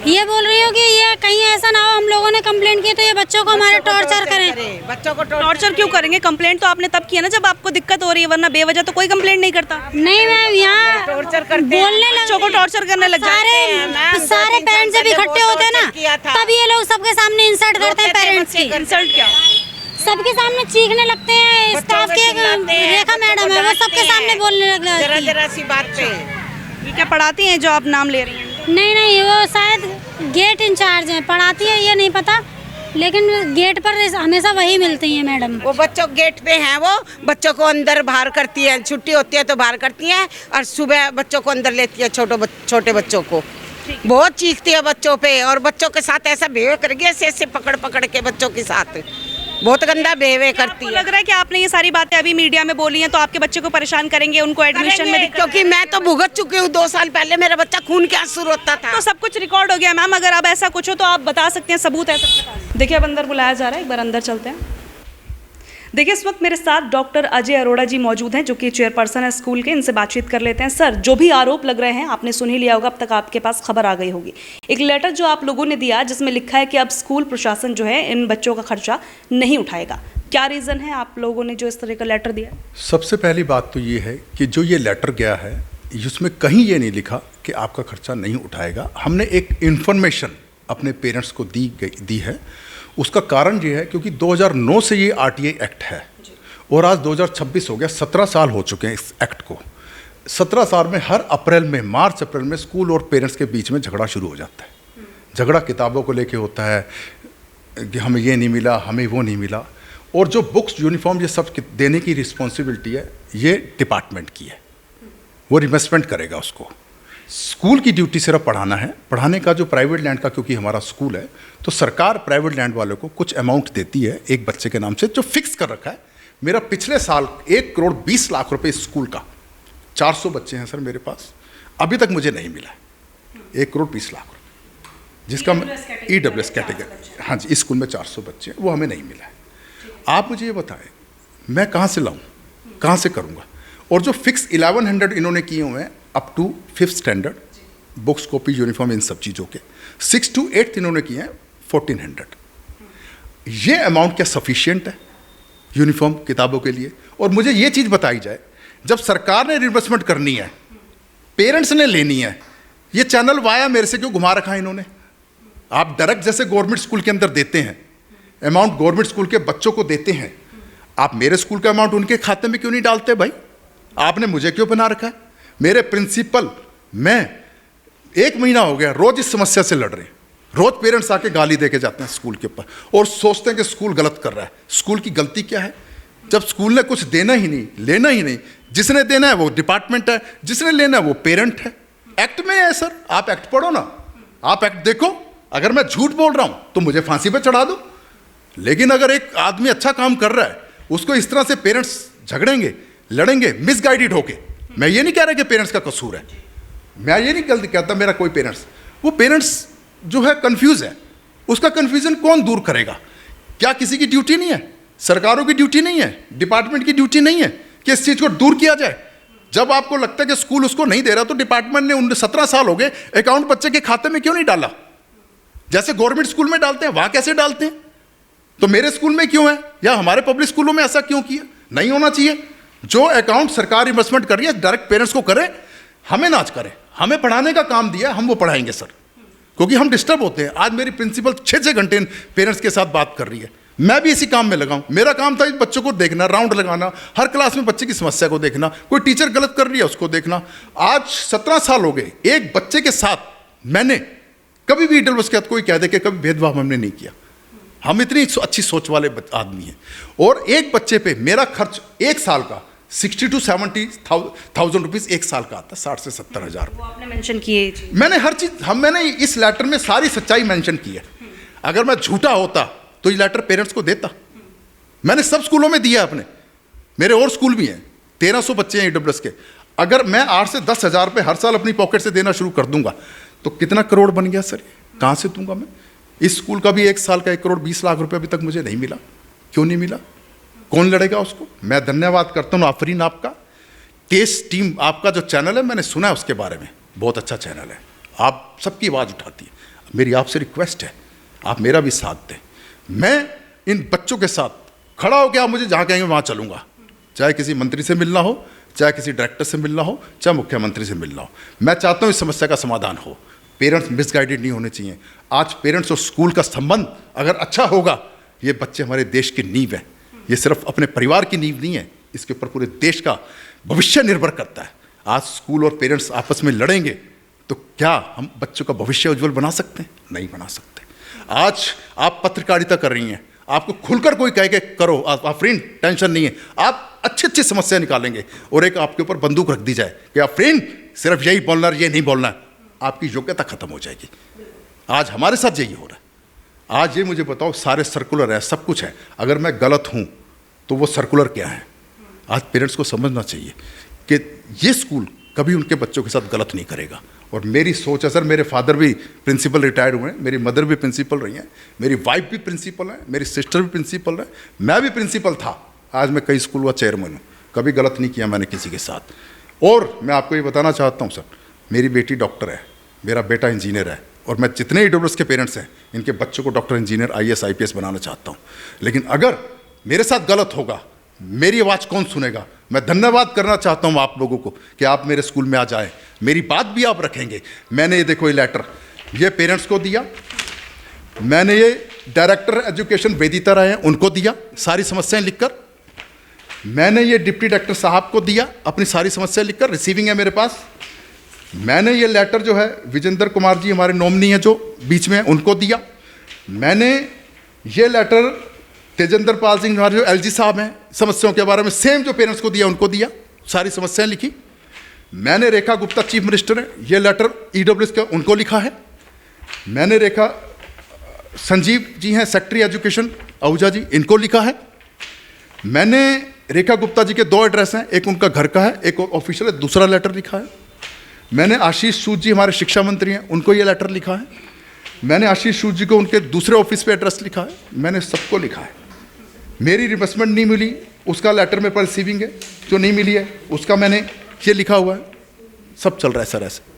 ये बोल रही हो कि ये कहीं ऐसा ना हो हम लोगों ने कंप्लेंट की तो ये बच्चों को हमारे टॉर्चर करें। बच्चों को टॉर्चर क्यों करेंगे? कंप्लेंट तो आपने तब किया ना जब आपको दिक्कत हो रही है, वरना बेवजह तो कोई कंप्लेंट नहीं करता। नहीं मैम, यहाँ टॉर्चर करते बोलने बच्चों को टॉर्चर करने लग जाते हैं। सारे पेरेंट्स जब इकट्ठे होते हैं ना, तब ये लोग सबके सामने इंसल्ट करते हैं पेरेंट्स की। इंसल्ट क्या? सबके सामने चीखने लगते हैं। स्टाफ की रेखा मैडम है, वो सबके सामने बोलने लग जाती है। जरा सी बात पे। ये क्या पढ़ाती हैं जो आप नाम ले रही हैं? नहीं, वो शायद गेट इंचार्ज हैं, पढ़ाती है ये नहीं पता, लेकिन गेट पर हमेशा वही मिलती हैं मैडम। वो बच्चों गेट पे हैं, वो बच्चों को अंदर बाहर करती हैं, छुट्टी होती है तो बाहर करती हैं, और सुबह बच्चों को अंदर लेती है, छोटे बच्चों को। बहुत चीखती है बच्चों पे, और बच्चों के साथ ऐसा बिहेव करके ऐसे पकड़ के बच्चों के साथ बहुत गंदा बिहेव करती है। लग रहा है कि आपने ये सारी बातें अभी मीडिया में बोली हैं तो आपके बच्चे को परेशान करेंगे, उनको एडमिशन में दिक्कत। क्योंकि मैं तो भुगत चुकी हूँ, 2 साल पहले मेरा बच्चा खून के आंसू रोता था। तो सब कुछ रिकॉर्ड हो गया मैम, अगर अब ऐसा कुछ हो तो आप बता सकते हैं, सबूत है सबके पास। देखिए अब अंदर बुलाया जा रहा है, एक बार अंदर चलते हैं। देखिए इस वक्त मेरे साथ डॉक्टर अजय अरोड़ा जी मौजूद हैं, जो कि चेयरपर्सन है स्कूल के। इनसे बातचीत कर लेते हैं। सर, जो भी आरोप लग रहे हैं आपने सुन ही लिया होगा, अब तक आपके पास खबर आ गई होगी। एक लेटर जो आप लोगों ने दिया जिसमें लिखा है कि अब स्कूल प्रशासन जो है इन बच्चों का खर्चा नहीं उठाएगा, क्या रीज़न है आप लोगों ने जो इस तरह का लेटर दिया? सबसे पहली बात तो ये है कि जो ये लेटर गया है उसमें कहीं ये नहीं लिखा कि आपका खर्चा नहीं उठाएगा। हमने एक इन्फॉर्मेशन अपने पेरेंट्स को दी है। उसका कारण ये है क्योंकि 2009 से ये RTI एक्ट है और आज 2026 हो गया, 17 साल हो चुके हैं इस एक्ट को। 17 साल में हर मार्च अप्रैल में स्कूल और पेरेंट्स के बीच में झगड़ा शुरू हो जाता है। झगड़ा किताबों को लेके होता है कि हमें ये नहीं मिला, हमें वो नहीं मिला, और जो बुक्स, यूनिफॉर्म, ये सब देने की रिस्पॉन्सिबिलिटी है ये डिपार्टमेंट की है, वो रिइन्वेस्टमेंट करेगा उसको। स्कूल की ड्यूटी सिर्फ पढ़ाना है। पढ़ाने का जो प्राइवेट लैंड का, क्योंकि हमारा स्कूल है तो सरकार प्राइवेट लैंड वालों को कुछ अमाउंट देती है एक बच्चे के नाम से, जो फिक्स कर रखा है मेरा पिछले साल 1,20,00,000 रुपए इस स्कूल का, 400 बच्चे हैं सर मेरे पास, अभी तक मुझे नहीं मिला 1,20,00,000 रुपये, जिसका EWS कैटेगरी, हाँ जी, इस स्कूल में 400 बच्चे हैं, वो हमें नहीं मिला है। आप मुझे ये बताएं मैं कहाँ से लाऊं, कहाँ से करूँगा? और जो फिक्स 1100 इन्होंने किए हुए हैं up to 5th standard, books, copy, uniform, इन सब चीज़ों के, 6 to 8th इन्होंने किए हैं 1400। ये अमाउंट क्या सफिशिएंट है यूनिफॉर्म किताबों के लिए? और मुझे ये चीज़ बताई जाए, जब सरकार ने रिइंबर्समेंट करनी है, पेरेंट्स ने लेनी है, ये चैनल वाया मेरे से क्यों घुमा रखा है इन्होंने? आप डायरेक्ट जैसे गवर्नमेंट स्कूल के अंदर देते हैं, अमाउंट गवर्नमेंट स्कूल के बच्चों को देते हैं, आप मेरे स्कूल का अमाउंट उनके खाते में क्यों नहीं डालते भाई? आपने मुझे क्यों बना रखा है? मेरे प्रिंसिपल, मैं 1 महीना हो गया रोज इस समस्या से लड़ रहे हैं। रोज पेरेंट्स आके गाली दे के जाते हैं स्कूल के ऊपर और सोचते हैं कि स्कूल गलत कर रहा है। स्कूल की गलती क्या है? जब स्कूल ने कुछ देना ही नहीं, लेना ही नहीं, जिसने देना है वो डिपार्टमेंट है, जिसने लेना है वो पेरेंट है। एक्ट में है सर, आप एक्ट पढ़ो ना, आप एक्ट देखो। अगर मैं झूठ बोल रहा हूं तो मुझे फांसी पे चढ़ा दो, लेकिन अगर एक आदमी अच्छा काम कर रहा है उसको इस तरह से पेरेंट्स झगड़ेंगे, लड़ेंगे मिसगाइडेड होके। मैं ये नहीं कह रहा कि पेरेंट्स का कसूर है, मैं ये नहीं गलती कहता मेरा कोई पेरेंट्स, वो पेरेंट्स जो है कंफ्यूज है, उसका कंफ्यूजन कौन दूर करेगा? क्या किसी की ड्यूटी नहीं है? सरकारों की ड्यूटी नहीं है? डिपार्टमेंट की ड्यूटी नहीं है कि इस चीज़ को दूर किया जाए? जब आपको लगता है कि स्कूल उसको नहीं दे रहा तो डिपार्टमेंट ने 17 साल हो गए अकाउंट बच्चे के खाते में क्यों नहीं डाला? जैसे गवर्नमेंट स्कूल में डालते हैं वहां कैसे डालते हैं? तो मेरे स्कूल में क्यों है, या हमारे पब्लिक स्कूलों में ऐसा क्यों किया? नहीं होना चाहिए। जो अकाउंट सरकार इन्वेस्टमेंट कर रही है डायरेक्ट पेरेंट्स को करे, हमें नाच करे। हमें पढ़ाने का काम दिया, हम वो पढ़ाएंगे सर, क्योंकि हम डिस्टर्ब होते हैं। आज मेरी प्रिंसिपल 6-6 घंटे पेरेंट्स के साथ बात कर रही है, मैं भी इसी काम में लगाऊं। मेरा काम था बच्चों को देखना, राउंड लगाना, हर क्लास में बच्चे की समस्या को देखना, कोई टीचर गलत कर रही है उसको देखना। आज 17 साल हो गए, एक बच्चे के साथ मैंने कभी भी EWS के साथ कोई कह दे कि कभी भेदभाव हमने नहीं किया। हम इतनी अच्छी सोच वाले आदमी हैं। और एक बच्चे पे मेरा खर्च एक साल का 60 to 70,000 रुपीज़ एक साल का आता है, 60 से 70 हज़ार। आपने मेंशन किए, मैंने हर चीज़, मैंने इस लेटर में सारी सच्चाई मेंशन की है। अगर मैं झूठा होता तो ये लेटर पेरेंट्स को देता। मैंने सब स्कूलों में दिया अपने, मेरे और स्कूल भी हैं, 1300 बच्चे हैं EWS के। अगर मैं 8 से 10 हज़ार रुपये हर साल अपनी पॉकेट से देना शुरू कर दूंगा तो कितना करोड़ बन गया सर? कहाँ से दूंगा मैं? इस स्कूल का भी एक साल का 1,20,00,000 रुपये अभी तक मुझे नहीं मिला। क्यों नहीं मिला? कौन लड़ेगा उसको? मैं धन्यवाद करता हूँ आफरीन आपका, टेस्ट टीम आपका जो चैनल है, मैंने सुना है उसके बारे में, बहुत अच्छा चैनल है, आप सबकी आवाज़ उठाती है। मेरी आपसे रिक्वेस्ट है आप मेरा भी साथ दें। मैं इन बच्चों के साथ खड़ा हो के आप मुझे जहाँ कहेंगे वहाँ चलूँगा, चाहे किसी मंत्री से मिलना हो, चाहे किसी डायरेक्टर से मिलना हो, चाहे मुख्यमंत्री से मिलना हो। मैं चाहता हूँ इस समस्या का समाधान हो। पेरेंट्स मिसगाइडेड नहीं होने चाहिए। आज पेरेंट्स और स्कूल का संबंध अगर अच्छा होगा, ये बच्चे हमारे देश की नींव है। ये सिर्फ अपने परिवार की नींव नहीं है, इसके ऊपर पूरे देश का भविष्य निर्भर करता है। आज स्कूल और पेरेंट्स आपस में लड़ेंगे तो क्या हम बच्चों का भविष्य उज्जवल बना सकते हैं? नहीं बना सकते। आज आप पत्रकारिता कर रही हैं, आपको खुलकर कोई कहे कि करो, आफरीन टेंशन नहीं है, आप अच्छी अच्छी समस्या निकालेंगे, और एक आपके ऊपर बंदूक रख दी जाए कि आफरीन सिर्फ यही बोलना है, ये नहीं बोलना है, आपकी योग्यता खत्म हो जाएगी। आज हमारे साथ यही हो रहा है। आज ये मुझे बताओ, सारे सर्कुलर है, सब कुछ है, अगर मैं गलत हूँ तो वो सर्कुलर क्या है? आज पेरेंट्स को समझना चाहिए कि ये स्कूल कभी उनके बच्चों के साथ गलत नहीं करेगा। और मेरी सोच है सर, मेरे फादर भी प्रिंसिपल रिटायर्ड हुए हैं, मेरी मदर भी प्रिंसिपल रही हैं, मेरी वाइफ भी प्रिंसिपल है, मेरी सिस्टर भी प्रिंसिपल है, मैं भी प्रिंसिपल था, आज मैं कई स्कूल का चेयरमैन हूँ। कभी गलत नहीं किया मैंने किसी के साथ। और मैं आपको ये बताना चाहता हूँ सर, मेरी बेटी डॉक्टर है, मेरा बेटा इंजीनियर है, और मैं जितने EWS के पेरेंट्स हैं इनके बच्चों को डॉक्टर, इंजीनियर, IAS, IPS बनाना चाहता हूँ। लेकिन अगर मेरे साथ गलत होगा, मेरी आवाज़ कौन सुनेगा? मैं धन्यवाद करना चाहता हूँ आप लोगों को कि आप मेरे स्कूल में आ जाए, मेरी बात भी आप रखेंगे। मैंने ये देखो, ये लेटर ये पेरेंट्स को दिया, मैंने ये डायरेक्टर एजुकेशन वेदिता राय हैं उनको दिया सारी समस्याएं लिखकर, मैंने ये डिप्टी डायरेक्टर साहब को दिया अपनी सारी समस्याएं लिखकर, रिसीविंग है मेरे पास। मैंने ये लेटर जो है विजेंद्र कुमार जी हमारे नॉमिनी हैं जो बीच में, उनको दिया। मैंने ये लेटर तेजेंद्र पाल सिंह हमारे जो LG साहब हैं समस्याओं के बारे में, सेम जो पेरेंट्स को दिया उनको दिया, सारी समस्याएं लिखी। मैंने रेखा गुप्ता चीफ मिनिस्टर है, ये लेटर EWS का उनको लिखा है। मैंने रेखा संजीव जी हैं सेक्रेटरी एजुकेशन आहूजा जी, इनको लिखा है। मैंने रेखा गुप्ता जी के 2 एड्रेस हैं, एक उनका घर का है, एक ऑफिशियल है, दूसरा लेटर लिखा है। मैंने आशीष सूद जी हमारे शिक्षा मंत्री हैं, उनको ये लेटर लिखा है। मैंने आशीष सूद जी को उनके दूसरे ऑफिस पे एड्रेस लिखा है। मैंने सबको लिखा है। मेरी रिबर्समेंट नहीं मिली, उसका लेटर में पर रिसीविंग है, जो नहीं मिली है उसका मैंने ये लिखा हुआ है। सब चल रहा है सर ऐसे।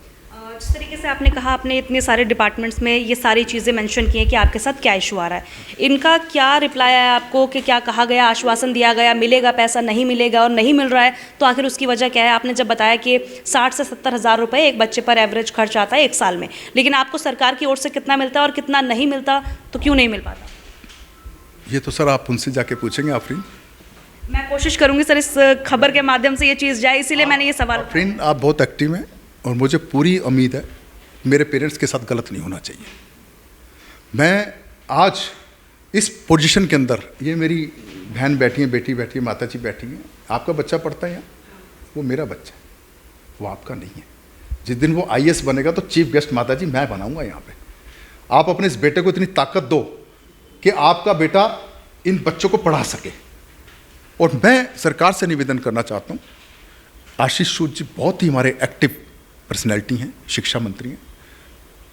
जिस तरीके से आपने कहा, आपने इतने सारे डिपार्टमेंट्स में ये सारी चीज़ें मेंशन की हैं कि आपके साथ क्या इशू आ रहा है, इनका क्या रिप्लाई आया आपको कि क्या कहा गया, आश्वासन दिया गया, मिलेगा पैसा, नहीं मिलेगा, और नहीं मिल रहा है तो आखिर उसकी वजह क्या है? आपने जब बताया कि 60 से 70 हज़ार रुपये एक बच्चे पर एवरेज खर्च आता है 1 साल में, लेकिन आपको सरकार की ओर से कितना मिलता है और कितना नहीं मिलता, तो क्यों नहीं मिल पाता? ये तो सर आप उनसे जाके पूछेंगे आफरीन। मैं कोशिश करूंगी सर इस खबर के माध्यम से ये चीज़ जाए, इसीलिए मैंने ये सवाल। आफरीन आप बहुत एक्टिव हैं और मुझे पूरी उम्मीद है मेरे पेरेंट्स के साथ गलत नहीं होना चाहिए। मैं आज इस पोजीशन के अंदर, ये मेरी बहन बैठी है, बेटी बैठी है, माता जी बैठी हैं, आपका बच्चा पढ़ता है यहाँ, वो मेरा बच्चा है, वो आपका नहीं है। जिस दिन वो IAS बनेगा तो चीफ गेस्ट माता जी मैं बनाऊंगा यहाँ पे। आप अपने इस बेटे को इतनी ताकत दो कि आपका बेटा इन बच्चों को पढ़ा सके। और मैं सरकार से निवेदन करना चाहता हूँ, आशीष सूद जी बहुत ही हमारे एक्टिव पर्सनैलिटी हैं, शिक्षा मंत्री हैं।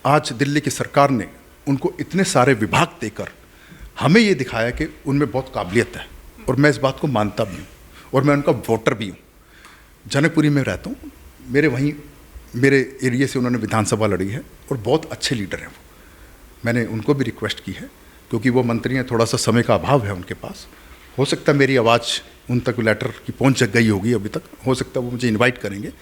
आज दिल्ली की सरकार ने उनको इतने सारे विभाग देकर हमें ये दिखाया कि उनमें बहुत काबिलियत है, और मैं इस बात को मानता भी हूँ, और मैं उनका वोटर भी हूँ। जनकपुरी में रहता हूँ, मेरे एरिया से उन्होंने विधानसभा लड़ी है और बहुत अच्छे लीडर हैं वो। मैंने उनको भी रिक्वेस्ट की है, क्योंकि वो मंत्री हैं, थोड़ा सा समय का अभाव है उनके पास। हो सकता है मेरी आवाज़ उन तक लेटर की पहुंच गई होगी अभी तक, हो सकता है वो मुझे इनवाइट करेंगे,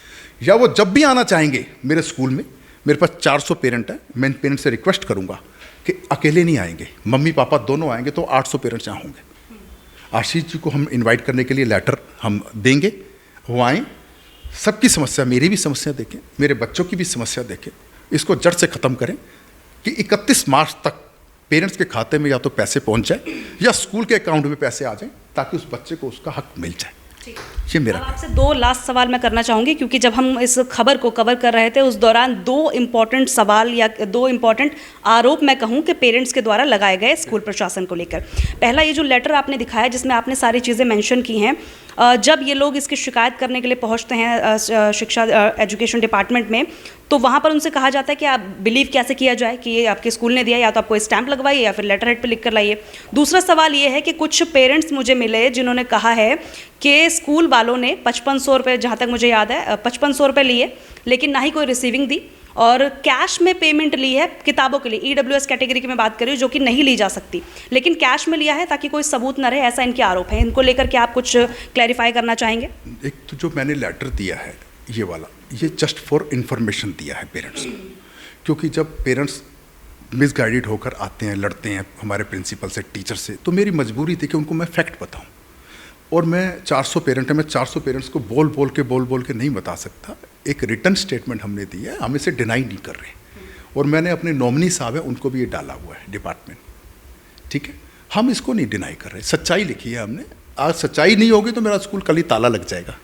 या वो जब भी आना चाहेंगे मेरे स्कूल में। मेरे पास 400 पेरेंट हैं, मैं इन पेरेंट्स से रिक्वेस्ट करूंगा कि अकेले नहीं आएंगे, मम्मी पापा दोनों आएंगे तो 800 पेरेंट्स यहाँ होंगे। आशीष जी को हम इन्वाइट करने के लिए लेटर हम देंगे, वो आएँ, सबकी समस्या, मेरी भी समस्या देखें, मेरे बच्चों की भी समस्या देखें, इसको जड़ से ख़त्म करें कि 31 मार्च तक पेरेंट्स के खाते में या तो पैसे पहुंच जाए या स्कूल के अकाउंट में पैसे आ जाएं, ताकि उस बच्चे को उसका हक मिल जाए। ये मेरा। आपसे 2 लास्ट सवाल मैं करना चाहूँगी, क्योंकि जब हम इस खबर को कवर कर रहे थे उस दौरान 2 इम्पॉर्टेंट सवाल या 2 इम्पॉर्टेंट आरोप मैं कहूँ कि पेरेंट्स के द्वारा लगाए गए स्कूल प्रशासन को लेकर। पहला, ये जो लेटर आपने दिखाया जिसमें आपने सारी चीज़ें मेंशन की हैं, जब ये लोग इसकी शिकायत करने के लिए पहुंचते हैं शिक्षा एजुकेशन डिपार्टमेंट में, तो वहाँ पर उनसे कहा जाता है कि आप बिलीव कैसे किया जाए कि ये आपके स्कूल ने दिया, या तो आपको स्टैंप लगवाइए या फिर लेटर हेड पे लिख कर लाइए। दूसरा सवाल ये है कि कुछ पेरेंट्स मुझे मिले जिन्होंने कहा है कि स्कूल वालों ने 5500 रुपये, जहाँ तक मुझे याद है 5500 रुपये लिए, लेकिन ना ही कोई रिसीविंग दी, और कैश में पेमेंट ली है किताबों के लिए। EWS कैटेगरी की मैं बात कर रही हूँ, जो कि नहीं ली जा सकती, लेकिन कैश में लिया है ताकि कोई सबूत न रहे, ऐसा इनके आरोप है। इनको लेकर के आप कुछ क्लैरिफाई करना चाहेंगे? एक तो जो मैंने लेटर दिया है ये वाला, ये जस्ट फॉर इन्फॉर्मेशन दिया है पेरेंट्स को, क्योंकि जब पेरेंट्स मिसगाइडेड होकर आते हैं, लड़ते हैं हमारे प्रिंसिपल से, टीचर से, तो मेरी मजबूरी थी कि उनको मैं फैक्ट बताऊं। और मैं 400 पेरेंट हैं, मैं 400 पेरेंट्स को बोल बोल के नहीं बता सकता। एक रिटर्न स्टेटमेंट हमने दी है, हम इसे डिनाई नहीं कर रहे, और मैंने अपने नॉमिनी साहब हैं उनको भी ये डाला हुआ है डिपार्टमेंट, ठीक है। हम इसको नहीं डिनाई कर रहे, सच्चाई लिखी है हमने। आज सच्चाई नहीं होगी तो मेरा स्कूल कल ही ताला लग जाएगा।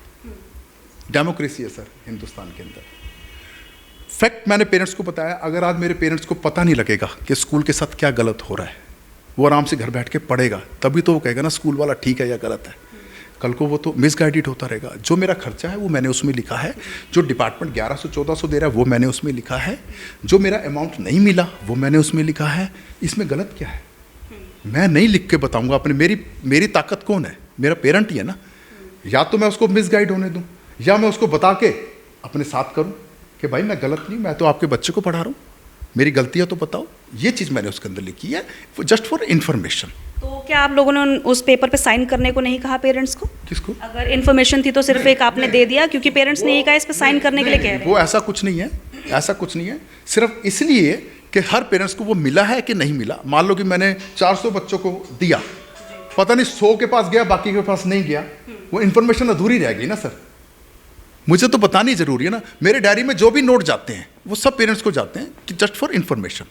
डेमोक्रेसी है सर हिंदुस्तान के अंदर। फैक्ट मैंने पेरेंट्स को बताया। अगर आज मेरे पेरेंट्स को पता नहीं लगेगा कि स्कूल के साथ क्या गलत हो रहा है, वो आराम से घर बैठ के पढ़ेगा, तभी तो वो कहेगा ना स्कूल वाला ठीक है या गलत है। कल को वो तो मिसगाइडेड होता रहेगा। जो मेरा खर्चा है वो मैंने उसमें लिखा है, जो डिपार्टमेंट 1100-1400 दे रहा है वो मैंने उसमें लिखा है, जो मेरा अमाउंट नहीं मिला वो मैंने उसमें लिखा है। इसमें गलत क्या है? मैं नहीं लिख के बताऊंगा अपने। मेरी ताकत कौन है? मेरा पेरेंट ही है ना। या तो मैं उसको मिसगाइड होने दूं, या मैं उसको बता के अपने साथ करूं कि भाई मैं गलत नहीं, मैं तो आपके बच्चे को पढ़ा रहा हूं, मेरी गलती है तो बताओ। ये चीज़ मैंने उसके अंदर लिखी है, जस्ट फॉर इन्फॉर्मेशन। तो क्या आप लोगों ने उस पेपर पे साइन करने को नहीं कहा पेरेंट्स को? किसको? अगर इन्फॉर्मेशन थी तो सिर्फ एक आपने दे दिया, क्योंकि पेरेंट्स ने ये कहा इस पे साइन करने के लिए कह रहे हैं। वो ऐसा कुछ नहीं है, ऐसा कुछ नहीं है। सिर्फ इसलिए कि हर पेरेंट्स को वो मिला है कि नहीं मिला। मान लो कि मैंने 400 बच्चों को दिया, पता नहीं 100 के पास गया, बाकी के पास नहीं गया, वो इन्फॉर्मेशन अधूरी रहेगी ना सर। मुझे तो बतानी जरूरी है ना। मेरे डायरी में जो भी नोट जाते हैं वो सब पेरेंट्स को जाते हैं कि जस्ट फॉर इन्फॉर्मेशन।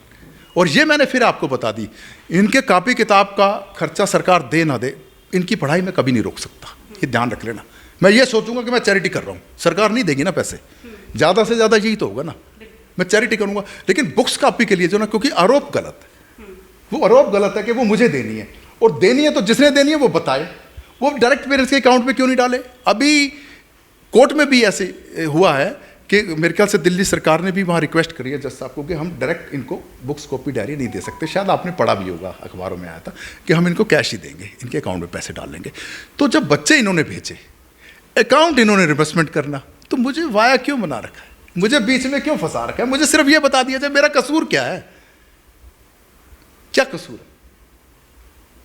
और ये मैंने फिर आपको बता दी, इनके कापी किताब का खर्चा सरकार दे ना दे, इनकी पढ़ाई में कभी नहीं रोक सकता, ये ध्यान रख लेना। मैं ये सोचूंगा कि मैं चैरिटी कर रहा हूँ, सरकार नहीं देगी ना पैसे, ज़्यादा से ज़्यादा यही तो होगा ना, मैं चैरिटी करूँगा। लेकिन बुक्स कापी के लिए जो ना, क्योंकि आरोप गलत है, वो आरोप गलत है कि वो मुझे देनी है, और देनी है तो जिसने देनी है वो बताए। वो डायरेक्ट पेरेंट्स के अकाउंट में क्यों नहीं डाले? अभी कोर्ट में भी ऐसे हुआ है कि मेरे ख्याल से दिल्ली सरकार ने भी वहाँ रिक्वेस्ट करी है जज साहब को कि हम डायरेक्ट इनको बुक्स कॉपी डायरी नहीं दे सकते। शायद आपने पढ़ा भी होगा, अखबारों में आया था कि हम इनको कैश ही देंगे, इनके अकाउंट में पैसे डाल लेंगे। तो जब बच्चे इन्होंने भेजे, अकाउंट इन्होंने रिवर्समेंट करना, तो मुझे वाया क्यों बना रखा है? मुझे बीच में क्यों फंसा रखा है? मुझे सिर्फ ये बता दिया जाए मेरा कसूर क्या है, क्या कसूर है,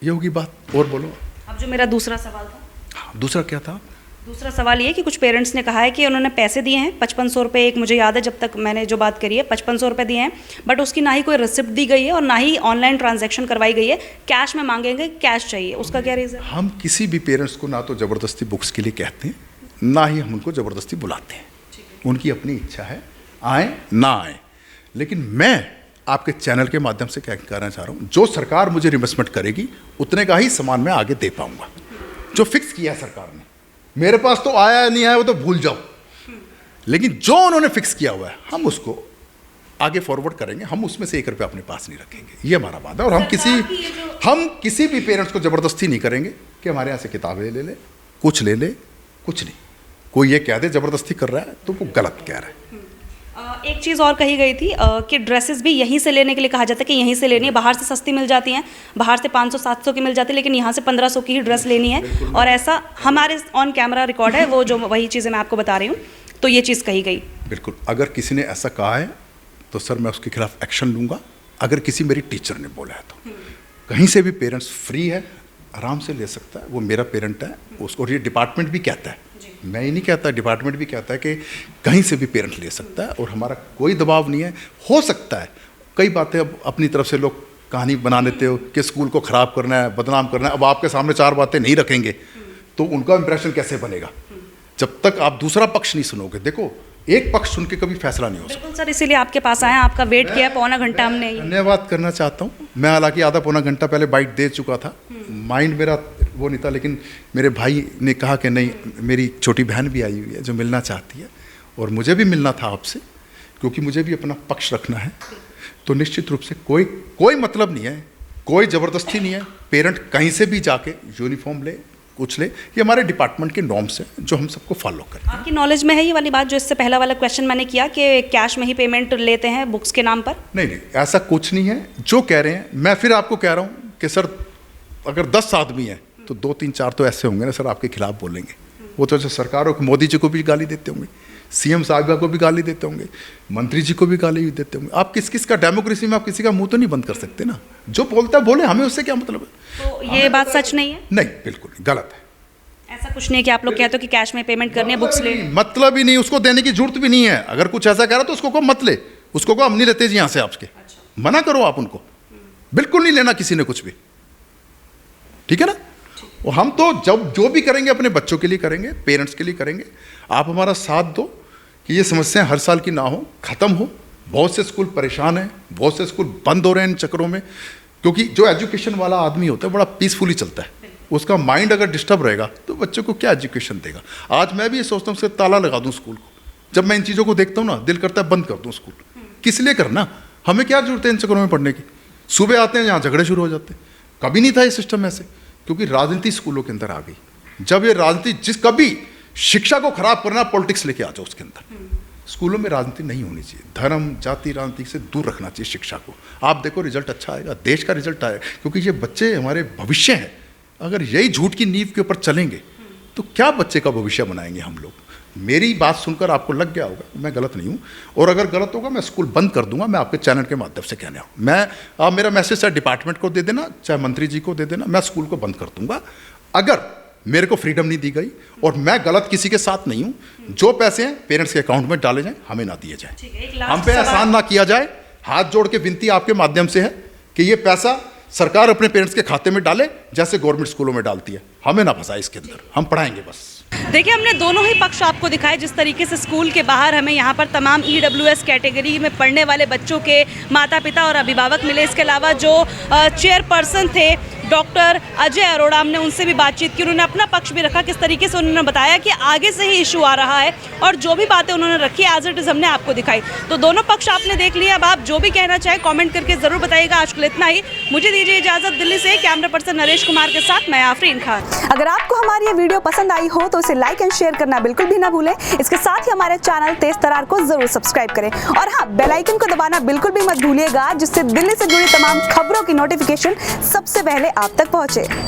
ये होगी बात। और बोलो। अब जो मेरा दूसरा सवाल था, हाँ, दूसरा क्या था? दूसरा सवाल ये कि कुछ पेरेंट्स ने कहा है कि उन्होंने पैसे दिए हैं 5500 रुपये, एक मुझे याद है जब तक मैंने जो बात करी है 5500 रुपये दिए हैं, बट उसकी ना ही कोई रिसिप्ट दी गई है और ना ही ऑनलाइन ट्रांजैक्शन करवाई गई है, कैश में मांगेंगे, कैश चाहिए, उसका क्या रीज़न? हम किसी भी पेरेंट्स को ना तो ज़बरदस्ती बुक्स के लिए कहते हैं, ना ही हम उनको ज़बरदस्ती बुलाते हैं। उनकी अपनी इच्छा है, आए ना आए। लेकिन मैं आपके चैनल के माध्यम से क्या कहना चाह रहा हूँ, जो सरकार मुझे रिइंबर्समेंट करेगी उतने का ही सामान मैं आगे दे पाऊँगा, जो फिक्स किया है सरकार ने। मेरे पास तो आया नहीं आया वो तो भूल जाओ, लेकिन जो उन्होंने फिक्स किया हुआ है हम उसको आगे फॉरवर्ड करेंगे। हम उसमें से 1 रुपया अपने पास नहीं रखेंगे, ये हमारा वादा है। और हम किसी भी पेरेंट्स को ज़बरदस्ती नहीं करेंगे कि हमारे यहाँ से किताबें ले ले, कुछ ले ले, कुछ नहीं। कोई ये कह दे ज़बरदस्ती कर रहा है तो वो गलत कह रहा है। एक चीज़ और कही गई थी कि ड्रेसेस भी यहीं से लेने के लिए कहा जाता है कि यहीं से लेनी है, बाहर से सस्ती मिल जाती हैं, बाहर से 500-700 की मिल जाती है, लेकिन यहाँ से 1500 की ही ड्रेस लेनी है। और ऐसा हमारे ऑन कैमरा रिकॉर्ड है, वो जो वही चीज़ें मैं आपको बता रही हूँ, तो ये चीज़ कही गई। बिल्कुल, अगर किसी ने ऐसा कहा है तो सर मैं उसके खिलाफ एक्शन लूँगा। अगर किसी मेरी टीचर ने बोला है तो कहीं से भी पेरेंट्स फ्री है, आराम से ले सकता है, वो मेरा पेरेंट है उसको। और ये डिपार्टमेंट भी कहता है, मैं ही नहीं कहता, डिपार्टमेंट भी कहता है कि कहीं से भी पेरेंट ले सकता है और हमारा कोई दबाव नहीं है। हो सकता है कई बातें अब अपनी तरफ से लोग कहानी बना लेते हो कि स्कूल को ख़राब करना है, बदनाम करना है। अब आपके सामने 4 बातें नहीं रखेंगे तो उनका इंप्रेशन कैसे बनेगा? जब तक आप दूसरा पक्ष नहीं सुनोगे, देखो एक पक्ष सुन के कभी फैसला नहीं हो सकता। बिल्कुल सर, इसीलिए आपके पास आए, आपका वेट किया, पौना घंटा हमने। धन्यवाद करना चाहता हूँ। मैं हालांकि आधा पौना घंटा पहले बाइट दे चुका था, माइंड मेरा वो नहीं था, लेकिन मेरे भाई ने कहा कि नहीं, मेरी छोटी बहन भी आई हुई है जो मिलना चाहती है और मुझे भी मिलना था आपसे, क्योंकि मुझे भी अपना पक्ष रखना है। तो निश्चित रूप से कोई मतलब नहीं है, कोई ज़बरदस्ती नहीं है। पेरेंट कहीं से भी जाके यूनिफॉर्म ले, कुछ ले, ये हमारे डिपार्टमेंट के नॉर्म्स हैं जो हम सबको फॉलो करें। आपकी नॉलेज में है ये वाली बात जो इससे पहला वाला क्वेश्चन मैंने किया कि कैश में ही पेमेंट लेते हैं बुक्स के नाम पर? नहीं, ऐसा कुछ नहीं है जो कह रहे हैं। मैं फिर आपको कह रहा हूँ कि सर अगर 10 आदमी हैं तो 2-3-4 तो ऐसे होंगे ना सर आपके खिलाफ बोलेंगे। वो तो जो सरकारों को, मोदी जी को भी गाली देते होंगे, सीएम साहिबा को भी गाली देते होंगे, मंत्री जी को भी गाली देते होंगे। आप किस का डेमोक्रेसी में आप किसी का मुंह तो नहीं बंद कर सकते ना। जो बोलता है बोले, हमें उससे क्या मतलब है? तो ये बात सच नहीं है? नहीं, बिल्कुल गलत है। ऐसा कुछ नहीं है कि आप लोग कहते हो कि कैश में पेमेंट करनी है, बुक्स ले, मतलब ही नहीं, उसको देने की जरूरत भी नहीं है। अगर कुछ ऐसा कह रहा तो उसको मत ले, उसको हम नहीं लेते जी यहाँ से आपके। मना करो आप उनको, बिल्कुल नहीं लेना किसी ने कुछ भी, ठीक है ना। और हम तो जब जो भी करेंगे अपने बच्चों के लिए करेंगे, पेरेंट्स के लिए करेंगे। आप हमारा साथ दो कि ये समस्याएं हर साल की ना हो, ख़त्म हो। बहुत से स्कूल परेशान हैं, बहुत से स्कूल बंद हो रहे हैं इन चक्करों में, क्योंकि जो एजुकेशन वाला आदमी होता है बड़ा पीसफुली चलता है। उसका माइंड अगर डिस्टर्ब रहेगा तो बच्चों को क्या एजुकेशन देगा? आज मैं भी ये सोचता हूँ उससे ताला लगा दूँ स्कूल को। जब मैं इन चीज़ों को देखता हूँ ना, दिल करता है बंद कर दूँ स्कूल। किस लिए करना? हमें क्या जरूरत है इन चक्करों में पढ़ने की? सुबह आते हैं यहाँ झगड़े शुरू हो जाते हैं। कभी नहीं था ये सिस्टम ऐसे, क्योंकि राजनीति स्कूलों के अंदर आ गई। जब ये राजनीति कभी शिक्षा को खराब करना, पॉलिटिक्स लेके आ जाओ उसके अंदर। स्कूलों में राजनीति नहीं होनी चाहिए, धर्म जाति राजनीति से दूर रखना चाहिए शिक्षा को। आप देखो रिजल्ट अच्छा आएगा, देश का रिजल्ट आएगा, क्योंकि ये बच्चे हमारे भविष्य हैं। अगर यही झूठ की नींव के ऊपर चलेंगे तो क्या बच्चे का भविष्य बनाएंगे हम लोग? मेरी बात सुनकर आपको लग गया होगा मैं गलत नहीं हूँ, और अगर गलत होगा मैं स्कूल बंद कर दूंगा। मैं आपके चैनल के माध्यम से कहने आऊँ, मैं आप मेरा मैसेज चाहे डिपार्टमेंट को दे देना, चाहे मंत्री जी को दे देना, मैं स्कूल को बंद कर दूंगा अगर मेरे को फ्रीडम नहीं दी गई। और मैं गलत किसी के साथ नहीं हूँ। जो पैसे हैं पेरेंट्स के अकाउंट में डाले जाएं, हमें ना दिए जाएं, हम पे एहसान ना किया जाए। हाथ जोड़ के विनती आपके माध्यम से है कि ये पैसा सरकार अपने पेरेंट्स के खाते में डाले जैसे गवर्नमेंट स्कूलों में डालती है। हमें ना फंसाए इसके अंदर, हम पढ़ाएंगे बस। देखिए, हमने दोनों ही पक्ष आपको दिखाए। जिस तरीके से स्कूल के बाहर हमें यहाँ पर तमाम EWS कैटेगरी में पढ़ने वाले बच्चों के माता पिता और अभिभावक मिले। इसके अलावा जो चेयरपर्सन थे, डॉक्टर अजय अरोड़ा, हमने उनसे भी बातचीत की, उन्होंने अपना पक्ष भी रखा। किस तरीके से उन्होंने बताया कि आगे से ही इशू आ रहा है और जो भी बातें उन्होंने रखी एज इट इज़ हमने आपको दिखाई। तो दोनों पक्ष आपने देख लिया। अब आप जो भी कहना चाहें कमेंट करके ज़रूर बताइएगा। आज के लिए इतना ही, मुझे दीजिए इजाज़त। दिल्ली से कैमरा पर्सन नरेश कुमार के साथ मैं आफरीन खान। अगर आपको हमारी ये वीडियो पसंद आई हो तो इसे लाइक एंड शेयर करना बिल्कुल भी ना भूलें। इसके साथ ही हमारे चैनल तेज तरार को जरूर सब्सक्राइब करें और हाँ, बेल आइकन को दबाना बिल्कुल भी मत भूलिएगा, जिससे दिल्ली से जुड़ी तमाम खबरों की नोटिफिकेशन सबसे पहले आप तक पहुंचे।